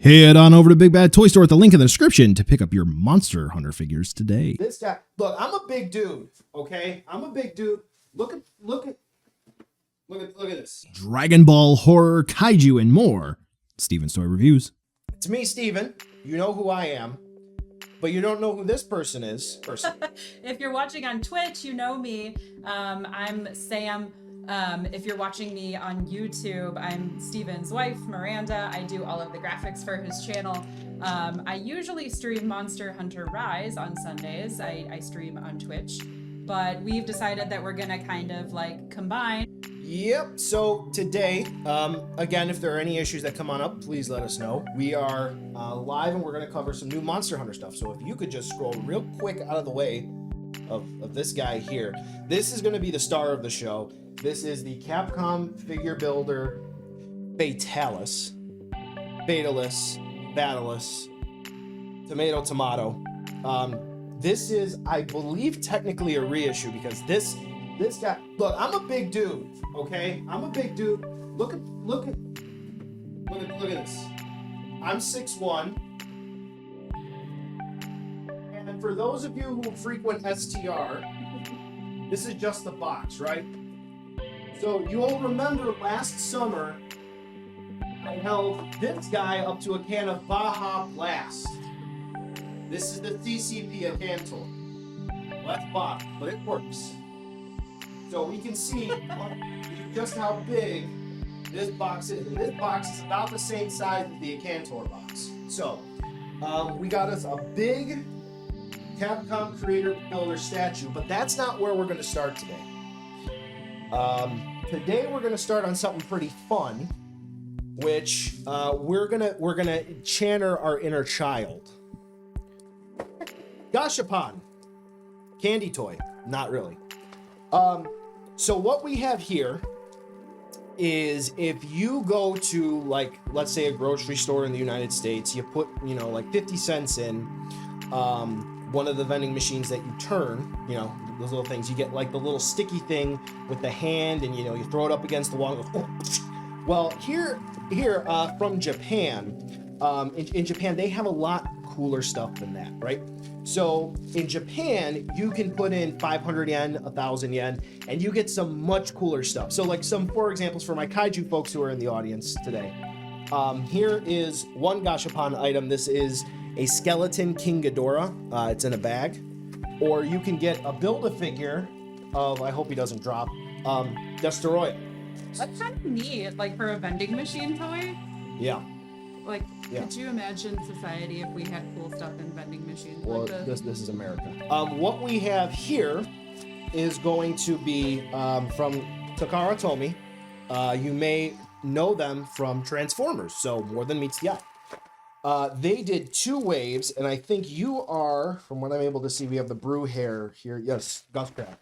Head on over to Big Bad Toy Store at the link in the description to pick up your Monster Hunter figures today. This guy, look, I'm a big dude, okay? I'm a big dude. Look at this. Dragon Ball, horror, kaiju, and more. Steven's Toy Reviews. It's me, Steven. You know who I am, but you don't know who this person is. If you're watching on Twitch, you know me. I'm Sam. If you're watching me on YouTube, I'm Steven's wife, Miranda. I do all of the graphics for his channel. I usually stream Monster Hunter Rise on Sundays. I stream on Twitch, but we've decided that we're gonna kind of like combine. Yep, so today, again, if there are any issues that come on up, please let us know. We are live and we're gonna cover some new Monster Hunter stuff. So if you could just scroll real quick out of the way of this guy here. This is gonna be the star of the show. This is the Capcom figure builder Fatalis, Tomato. This is, I believe, technically a reissue because this guy. Look, I'm a big dude. Okay, I'm a big dude. Look at this. I'm 6'1". And for those of you who frequent STR, this is just the box, right? So you'll remember last summer, I held this guy up to a can of Baja Blast. This is the CCP Acantor. Left bottom, but it works. So we can see just how big this box is. And this box is about the same size as the Acantor box. So we got us a big Capcom Creator Builder statue, but that's not where we're going to start today. Today we're gonna start on something pretty fun, which we're gonna channel our inner child. Gashapon, candy toy, not really. So what we have here is if you go to, like, let's say a grocery store in the United States, you put, like 50 cents in one of the vending machines that you turn, those little things, you get like the little sticky thing with the hand, and you throw it up against the wall and it goes, oh. Well, here from Japan, in Japan they have a lot cooler stuff than that, right? So in Japan you can put in 500 yen, 1,000 yen, and you get some much cooler stuff. So like some for examples for my kaiju folks who are in the audience today. Here is one Gashapon item. This is a skeleton King Ghidorah. It's in a bag. Or you can get a Build-A-Figure of, I hope he doesn't drop, Destoroyah. That's kind of neat, like for a vending machine toy. Yeah. Like, could you imagine society if we had cool stuff in vending machines? Well, like this is America. What we have here is going to be from Takara Tomy. You may know them from Transformers, so More Than Meets the Eye. They did 2 waves, and I think you are, from what I'm able to see, we have the brew hair here. Yes, Guscraft.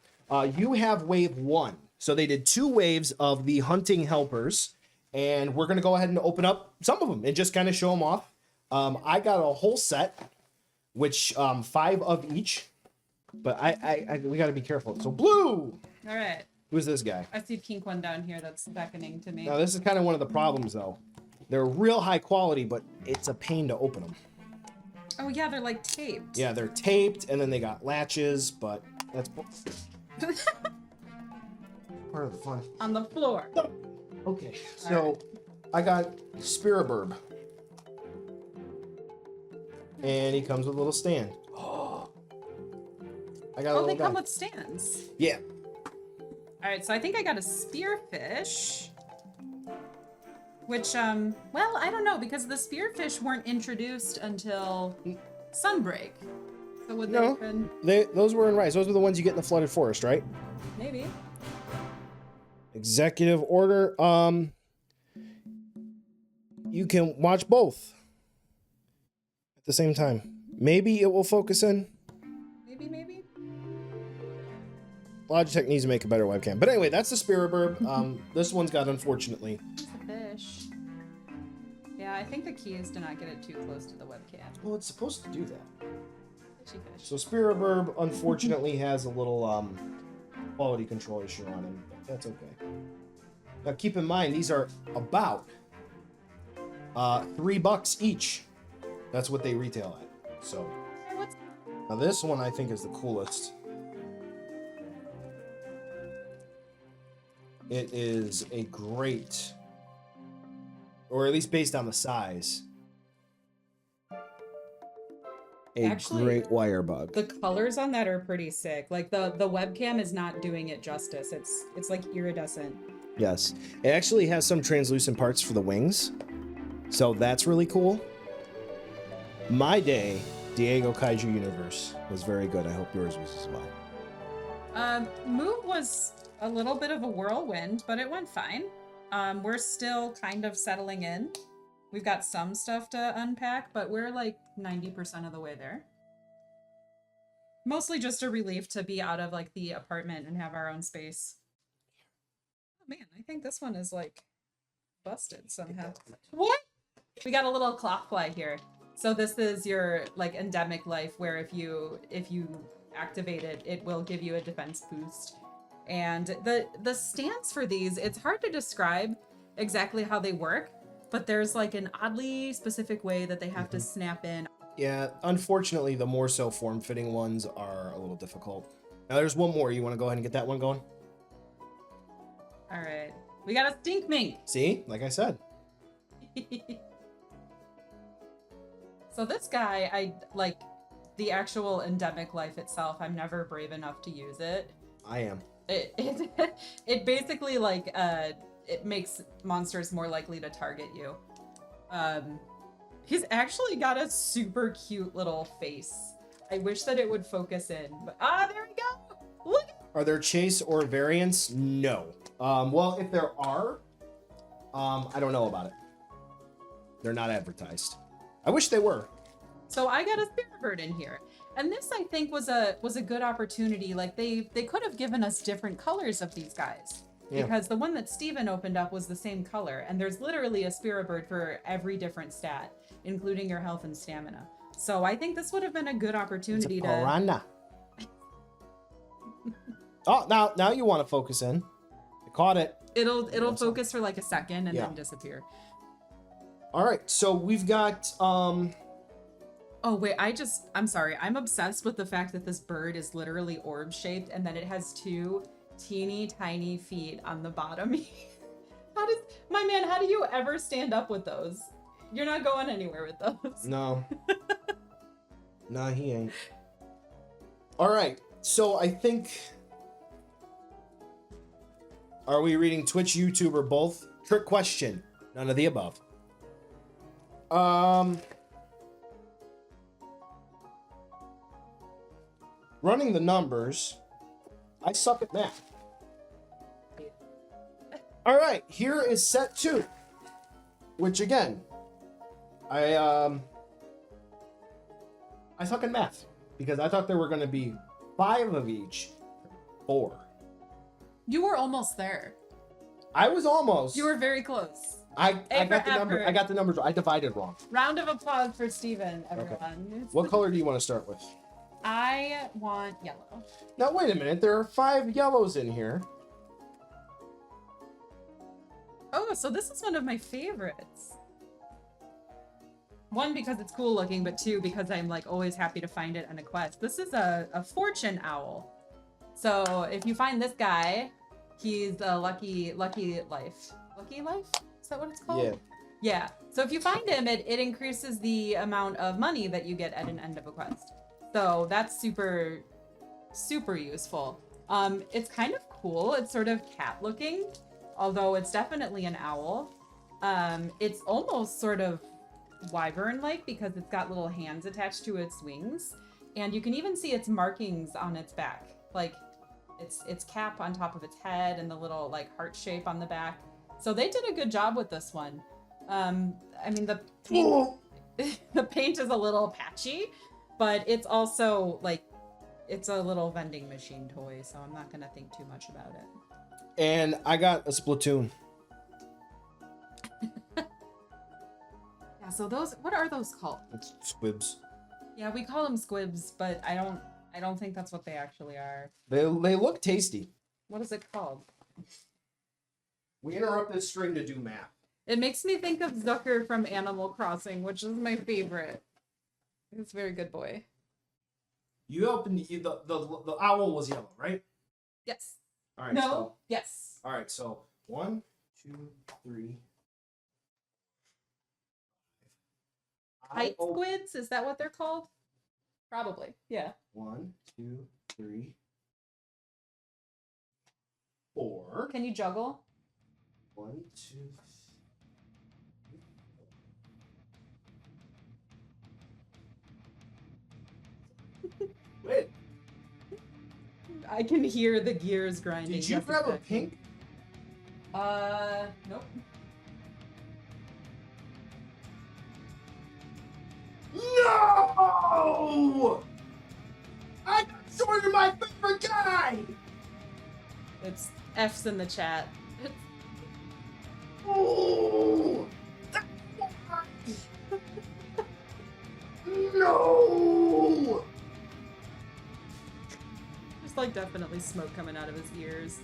You have wave 1. So they did 2 waves of the hunting helpers, and we're going to go ahead and open up some of them and just kind of show them off. I got a whole set, which 5 of each, but we got to be careful. So blue! All right. Who's this guy? I see pink one down here that's beckoning to me. Now, this is kind of one of the problems, though. They're real high quality, but it's a pain to open them. Oh yeah, they're like taped. Yeah, they're taped, and then they got latches, but that's part of the fun. On the floor. Okay, so I got Spiraburb. And he comes with a little stand. I got a little they come guy. with stands. Yeah. All right, so I think I got a spearfish. Which, well, I don't know, because the spearfish weren't introduced until Sunbreak. So would they have been... Those were in Rise. Those were the ones you get in the Flooded Forest, right? Maybe. Executive order. You can watch both at the same time. Maybe it will focus in. Maybe. Logitech needs to make a better webcam. But anyway, that's the Spiraburb. This one's got, unfortunately... It's a fish. Yeah, I think the key is to not get it too close to the webcam. Well, it's supposed to do that. Fishy fish. So Spiraburb, unfortunately, has a little quality control issue on him. But that's okay. Now, keep in mind, these are about $3 each. That's what they retail at. So now this one I think is the coolest. It is a great, or at least based on the size, Actually, great wire bug. the colors on that are pretty sick. Like the webcam is not doing it justice. It's like iridescent. Yes, it actually has some translucent parts for the wings, so that's really cool. My day, Diego Kaiju Universe was very good. I hope yours was as well. Move was a little bit of a whirlwind, but it went fine. We're still kind of settling in. We've got some stuff to unpack, but we're like 90% of the way there. Mostly just a relief to be out of like the apartment and have our own space. Oh man, I think this one is like busted somehow. What? We got a little cloth fly here. So this is your like endemic life where if you activate it, it will give you a defense boost. And the stance for these, it's hard to describe exactly how they work, but there's like an oddly specific way that they have to snap in. Yeah, unfortunately, the more so form-fitting ones are a little difficult. Now there's one more. You want to go ahead and get that one going? All right, we got a stink mink. See, like I said. So this guy, I like the actual endemic life itself. I'm never brave enough to use it. I am. It basically like it makes monsters more likely to target you. He's actually got a super cute little face. I wish that it would focus in, but there we go. Look. Are there chase or variants? No. Well, if there are, I don't know about it. They're not advertised. I wish they were. So I got a spirit bird in here. And this I think was a good opportunity. Like they could have given us different colors of these guys. Yeah. Because the one that Steven opened up was the same color, and there's literally a spirit bird for every different stat, including your health and stamina. So I think this would have been a good opportunity to piranha. Oh, now you want to focus in. I caught it. It'll focus for like a second and then disappear. All right, so we've got Oh wait, I'm sorry. I'm obsessed with the fact that this bird is literally orb shaped and that it has two teeny tiny feet on the bottom. How do you ever stand up with those? You're not going anywhere with those. No. No, he ain't. All right, so I think, are we reading Twitch, YouTube, or both? Trick question. None of the above. Running the numbers, I suck at math. All right, here is set 2, which again, I suck at math because I thought there were going to be 5 of each. 4. You were almost there. I was almost. You were very close. I got the number. I got the numbers. I divided wrong. Round of applause for Steven, everyone. Okay. What color do you want to start with? I want yellow. Now wait a minute. There are 5 yellows in here. Oh, so this is one of my favorites. 1, because it's cool looking, but 2, because I'm like always happy to find it in a quest. This is a fortune owl. So if you find this guy, he's a lucky life. Lucky life? Is that what it's called? Yeah. Yeah. So if you find him, it increases the amount of money that you get at an end of a quest. So that's super, super useful. It's kind of cool. It's sort of cat looking, although it's definitely an owl. It's almost sort of wyvern-like because it's got little hands attached to its wings. And you can even see its markings on its back. Like its cap on top of its head and the little like heart shape on the back. So they did a good job with this one. I mean, the paint is a little patchy, but it's also like, it's a little vending machine toy, so I'm not gonna think too much about it. And I got a Splatoon. Yeah, so those, what are those called? It's squibs. Yeah, we call them squibs, but I don't think that's what they actually are. They look tasty. What is it called? We interrupt this string to do math. It makes me think of Zucker from Animal Crossing, which is my favorite. He's a very good boy. You opened the owl was yellow, right? Yes. All right. No. So, Yes. all right. So 1, 2, 3. Height squids? Is that what they're called? Probably. Yeah. 1, 2, 3, 4. Can you juggle? 1, 2. Wait. I can hear the gears grinding. Did you grab a pink? Nope. No! I got shorted my favorite guy! It's F's in the chat. Oh! That's why! No! There's like definitely smoke coming out of his ears.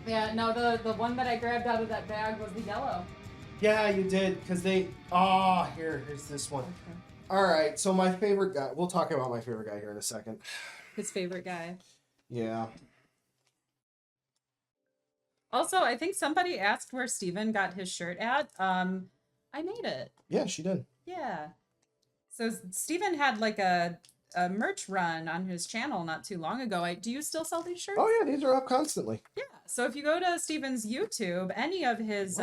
Yeah, no, the one that I grabbed out of that bag was the yellow. Yeah, you did, because they... Oh, here's this one. Okay. All right, so my favorite guy... We'll talk about my favorite guy here in a second. His favorite guy. Yeah. Also, I think somebody asked where Steven got his shirt at. I made it. Yeah, she did. Yeah. So Steven had like a merch run on his channel not too long ago. Do you still sell these shirts? Oh, yeah, these are up constantly. Yeah. So if you go to Steven's YouTube, any of his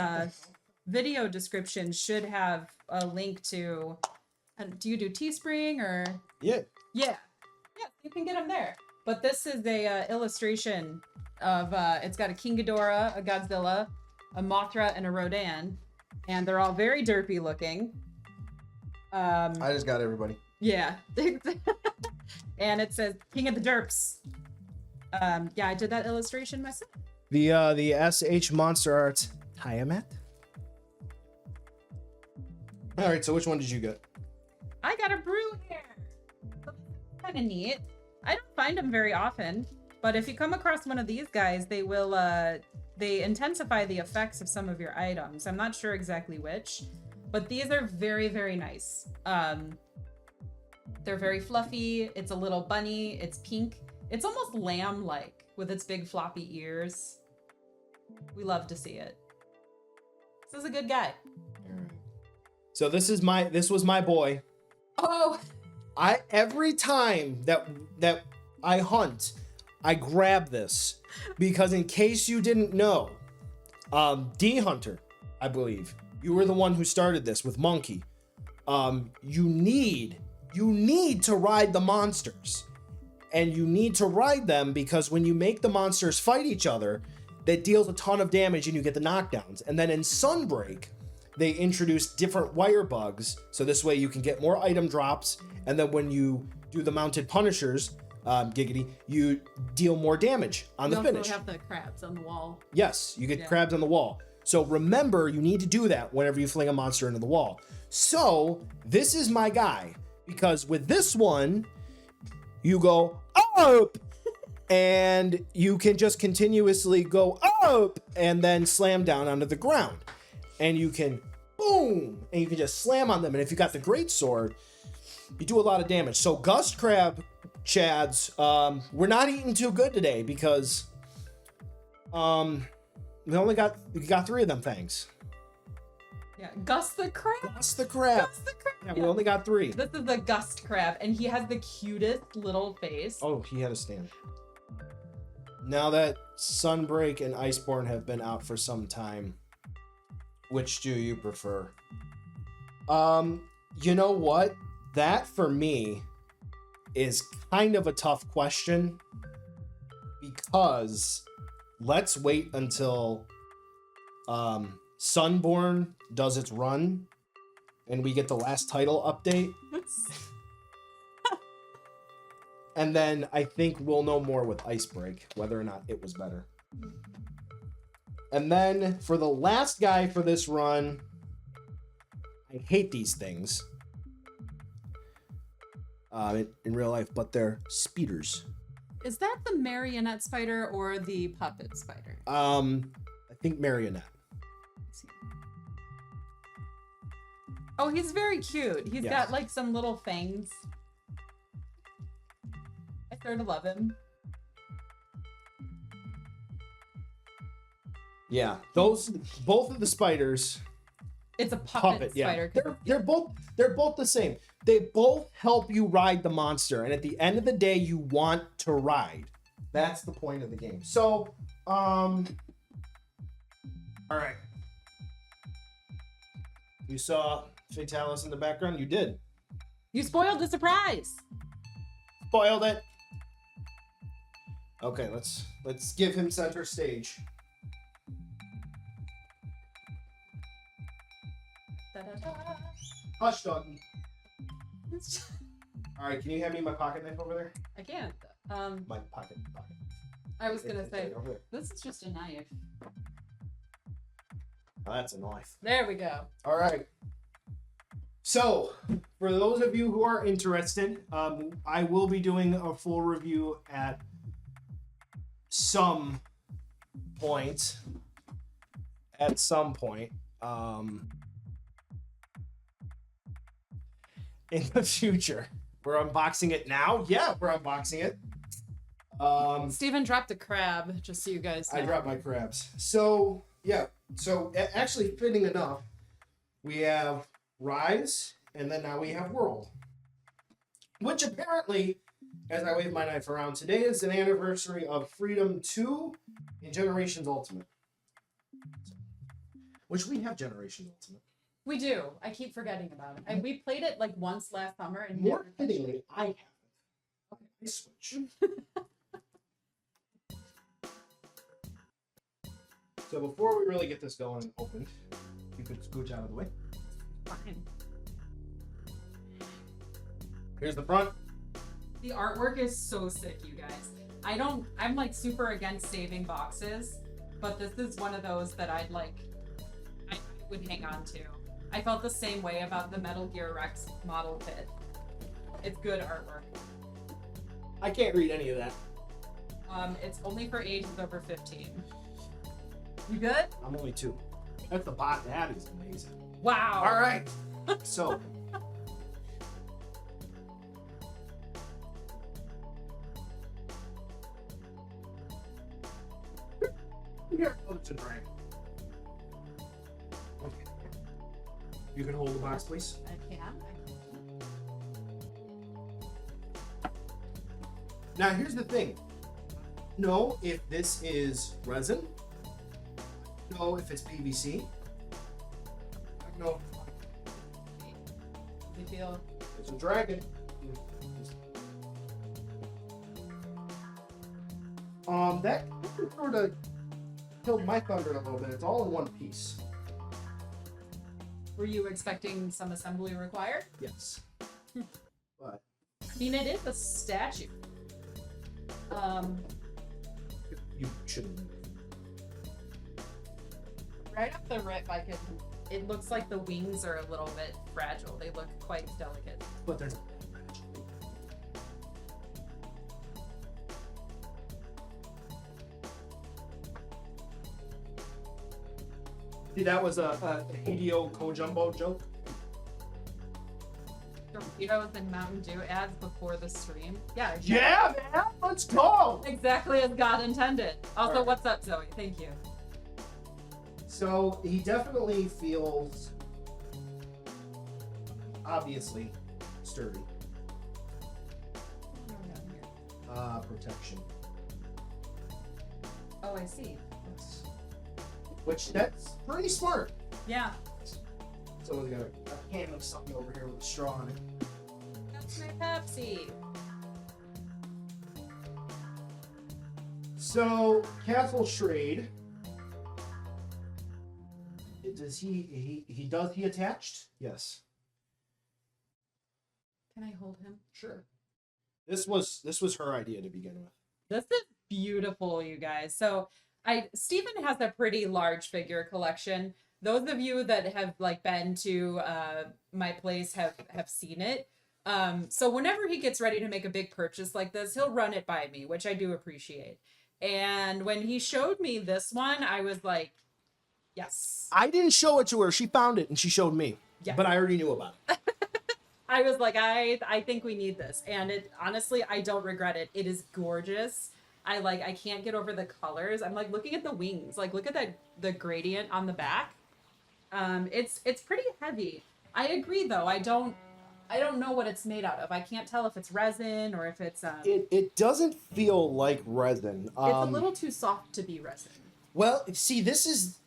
video descriptions should have a link to... do you do Teespring or... Yeah. Yeah. Yeah, you can get them there. But this is a illustration of... it's got a King Ghidorah, a Godzilla, a Mothra, and a Rodan. And they're all very derpy looking. I just got everybody. Yeah. And it says King of the Derps. Yeah, I did that illustration myself. The SH Monster Arts Tiamat. All right, so which one did you get? I got a brew here. Kind of neat. I don't find them very often, but if you come across one of these guys, they will they intensify the effects of some of your items. I'm not sure exactly which, but these are very, very nice. They're very fluffy. It's a little bunny. It's pink. It's almost lamb-like with its big floppy ears. We love to see it. This is a good guy. So this was my boy. Oh, Every time that I hunt, I grab this because in case you didn't know, D Hunter, I believe you were the one who started this with Monkey. You need to ride the monsters, and you need to ride them because when you make the monsters fight each other, that deals a ton of damage and you get the knockdowns. And then in Sunbreak, they introduce different wire bugs, so this way you can get more item drops, and then when you do the mounted punishers, Giggity, you deal more damage on the finish. We also have the crabs on the wall. Yes, you get crabs on the wall. So remember, you need to do that whenever you fling a monster into the wall. So this is my guy, because with this one, you go up, and you can just continuously go up, and then slam down onto the ground. And you can boom, and you can just slam on them. And if you got the great sword, you do a lot of damage. So Gust Crab Chads, we're not eating too good today because we got 3 of them things. Yeah, Gus the crab. Gust the crab. Gus the crab. Yeah, we only got 3. This is the Gust crab, and he has the cutest little face. Oh, he had a stand. Now that Sunbreak and Iceborne have been out for some time, which do you prefer? You know what? That for me is kind of a tough question because let's wait until Sunborn does its run and we get the last title update. And then I think we'll know more with Icebreak, whether or not it was better. And then for the last guy for this run, I hate these things in real life, but they're speeders. Is that the marionette spider or the puppet spider? I think marionette. Oh, he's very cute. He's Yes. got like some little fangs. I sort of love him. Yeah, those both of the spiders. It's a puppet spider. Yeah. They're both the same. They both help you ride the monster, and at the end of the day, you want to ride. That's the point of the game. So, all right. You saw Fatalis in the background. You did. You spoiled the surprise. Spoiled it. Okay, let's give him center stage. Da-da-da. Hush, doggy. All right, can you hand me my pocket knife over there? I can't. My pocket. I was gonna say, over there. this is just a knife. Oh, that's a knife. There we go. All right. So, for those of you who are interested, I will be doing a full review at some point. In the future. We're unboxing it now? Yeah, we're unboxing it. Steven dropped a crab, just so you guys know. I dropped my crabs. So, yeah. So, actually, fitting enough, we have Rise, and then now we have World. Which apparently, as I wave my knife around, today is an anniversary of Freedom 2 in Generations Ultimate. Which we have Generations Ultimate. We do. I keep forgetting about it. And we played it like once last summer. And More fittingly, I have it. Okay, I switch. So before we really get this going and opened, you could scooch out of the way. Fine. Here's the front. The artwork is so sick, you guys. I'm like super against saving boxes, but this is one of those that I would hang on to. I felt the same way about the Metal Gear Rex model kit. It's good artwork. I can't read any of that. It's only for ages over 15. You good? I'm only 2. That's the bot. That is amazing. Wow. All right. So. Here, it's a drink. Okay. You can hold the box, please. I can. Now, here's the thing. Know if this is resin. Know if it's PVC. No. You feel? It's a dragon. That sort of killed my thunder a little bit. It's all in one piece. Were you expecting some assembly required? Yes. But I mean, it is a statue. you shouldn't. Right up the rip, it looks like the wings are a little bit fragile. They look quite delicate. But there's. See, that was a Hideo Kojumbo joke. Torpedoes and Mountain Dew ads before the stream. Yeah. Exactly. Yeah, man, let's go. Exactly as God intended. Also, All right. What's up, Zoe? Thank you. So he definitely feels obviously sturdy. Protection. Oh, I see. Yes. Which that's pretty smart. Yeah. So we got a can of something over here with a straw on it. That's my Pepsi. So Castle Shrade. Does he attached? Yes. Can I hold him? Sure. This was her idea to begin with. This is beautiful, you guys. So Stephen has a pretty large figure collection. Those of you that have like been to my place have seen it. So whenever he gets ready to make a big purchase like this, he'll run it by me, which I do appreciate. And when he showed me this one, I was like, yes. I didn't show it to her. She found it and she showed me. Yeah. But I already knew about it. I was like, I think we need this. And it honestly, I don't regret it. It is gorgeous. I can't get over the colors. I'm like looking at the wings. Like look at the gradient on the back. It's pretty heavy. I agree though. I don't know what it's made out of. I can't tell if it's resin or if it's It doesn't feel like resin. it's a little too soft to be resin. Well, see, this is...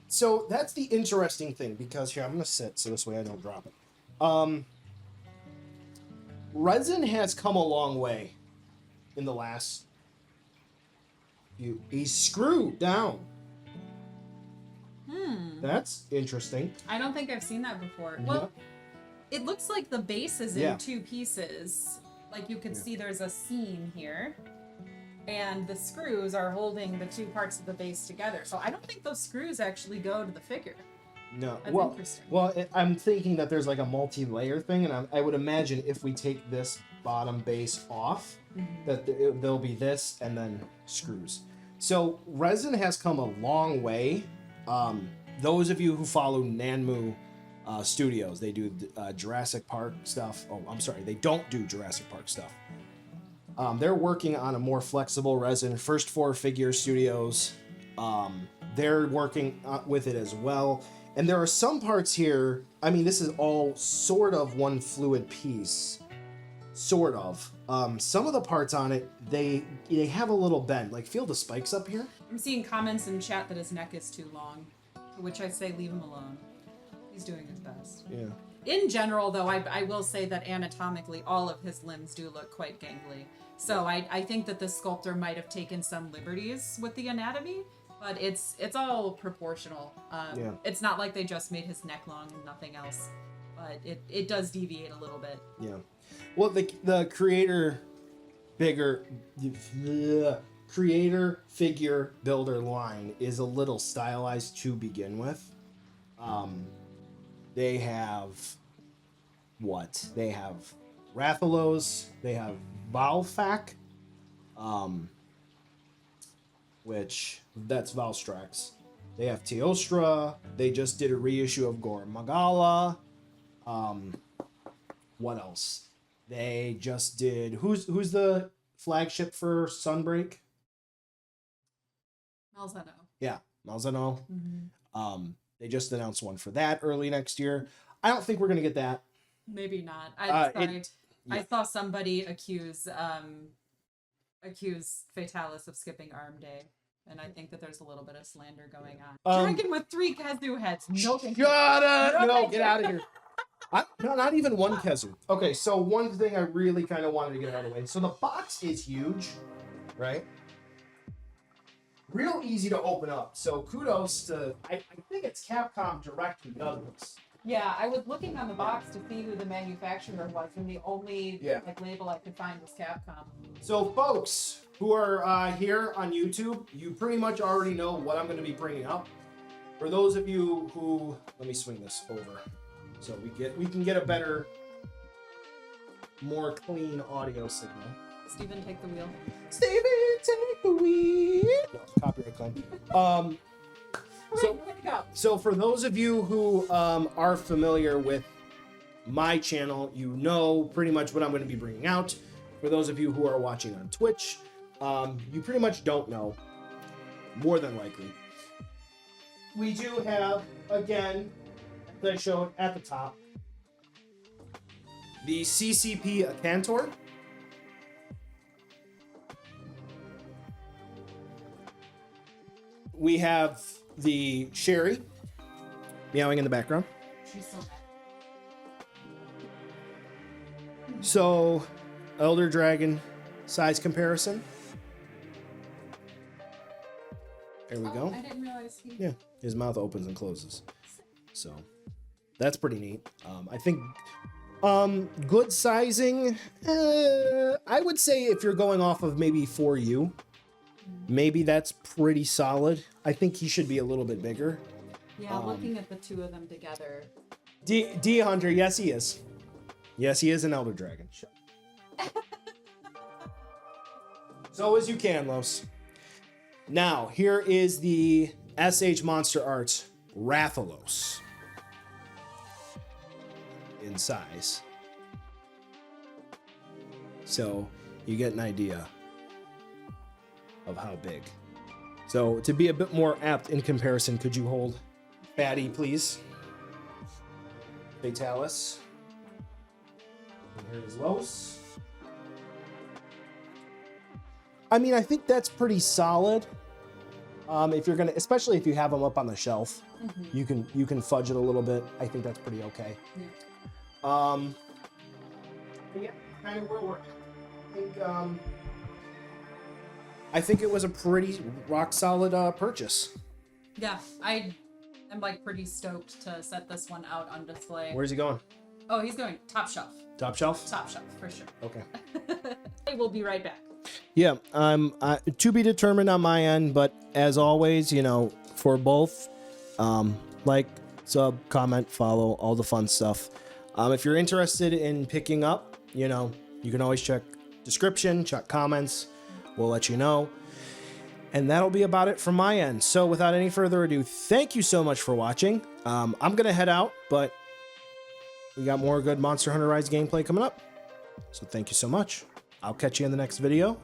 So that's the interesting thing, because here, I'm going to sit so this way I don't drop it. Resin has come a long way in the last few... He's screwed down. That's interesting. I don't think I've seen that before. Well, it looks like the base is in two pieces. Like you can see there's a seam here. And the screws are holding the two parts of the base together. So I don't think those screws actually go to the figure. No. That's well, interesting. Well, I'm thinking that there's like a multi-layer thing, and I would imagine if we take this bottom base off, that there'll be this and then screws. So resin has come a long way. Those of you who follow Nanmu Studios, they do Jurassic Park stuff. Oh, I'm sorry, they don't do Jurassic Park stuff. They're working on a more flexible resin. First Four Figure Studios, they're working with it as well. And there are some parts here, I mean, this is all sort of one fluid piece. Sort of. Some of the parts on it, they have a little bend. Like, feel the spikes up here? I'm seeing comments in chat that his neck is too long, to which I say leave him alone. He's doing his best. Yeah. In general, though, I will say that anatomically, all of his limbs do look quite gangly. So I think that the sculptor might have taken some liberties with the anatomy, but it's all proportional. It's not like they just made his neck long and nothing else, but it does deviate a little bit. Yeah. Well, the creator figure builder line is a little stylized to begin with. They have what? They have Rathalos, they have Valfac, which that's Valstrax. They have Teostra. They just did a reissue of Gore Magala. What else? They just did who's the flagship for Sunbreak? Malzeno. Yeah, Malzeno. Mm-hmm. They just announced one for that early next year. I don't think we're gonna get that. Maybe not. I saw somebody accuse Fatalis of skipping Arm Day, and I think that there's a little bit of slander going on. Dragon with 3 Kazoo heads. No, thank you. Shut up! No, thank get you. out of here. No, not even one Kazoo. Okay, so one thing I really kind of wanted to get out of the way. So the box is huge, right? Real easy to open up. So kudos to, I think it's Capcom Direct who does this. Yeah, I was looking on the box to see who the manufacturer was, and the only label I could find was Capcom. So folks who are here on YouTube, you pretty much already know what I'm going to be bringing up. For those of you who, let me swing this over so we can get a better, more clean audio signal. Steven, take the wheel. Steven, take the wheel. No, copyright claim. So for those of you who are familiar with my channel, you know pretty much what I'm going to be bringing out. For those of you who are watching on Twitch, you pretty much don't know, more than likely. We do have, again, that I showed at the top, the CCP Acantor. We have the Sherry meowing in the background. She's so mad. So, Elder Dragon size comparison. There we go. I didn't realize he... Yeah, his mouth opens and closes. So, that's pretty neat. I think good sizing. I would say if you're going off of maybe for you, maybe that's pretty solid. I think he should be a little bit bigger. Yeah, looking at the two of them together. D Hunter, yes he is. Yes, he is an Elder Dragon. So as you can, Los. Now, here is the SH Monster Art Rathalos in size. So you get an idea of how big. So to be a bit more apt in comparison, could you hold Fatty, please? Fatalis. And here's Los. I mean, I think that's pretty solid. If you're gonna, especially if you have them up on the shelf, you can fudge it a little bit. I think that's pretty okay. Yeah. Yeah, kind of where we're at. I think it was a pretty rock solid purchase. Yeah, I am like pretty stoked to set this one out on display. Where's he going? Oh, he's going top shelf. Top shelf? Top shelf, for sure. Okay. We'll be right back. Yeah, to be determined on my end, but as always, you know, for both, like, sub, comment, follow, all the fun stuff. If you're interested in picking up, you know, you can always check description, check comments. We'll let you know. And that'll be about it from my end. So without any further ado, thank you so much for watching. I'm going to head out, but we got more good Monster Hunter Rise gameplay coming up. So thank you so much. I'll catch you in the next video.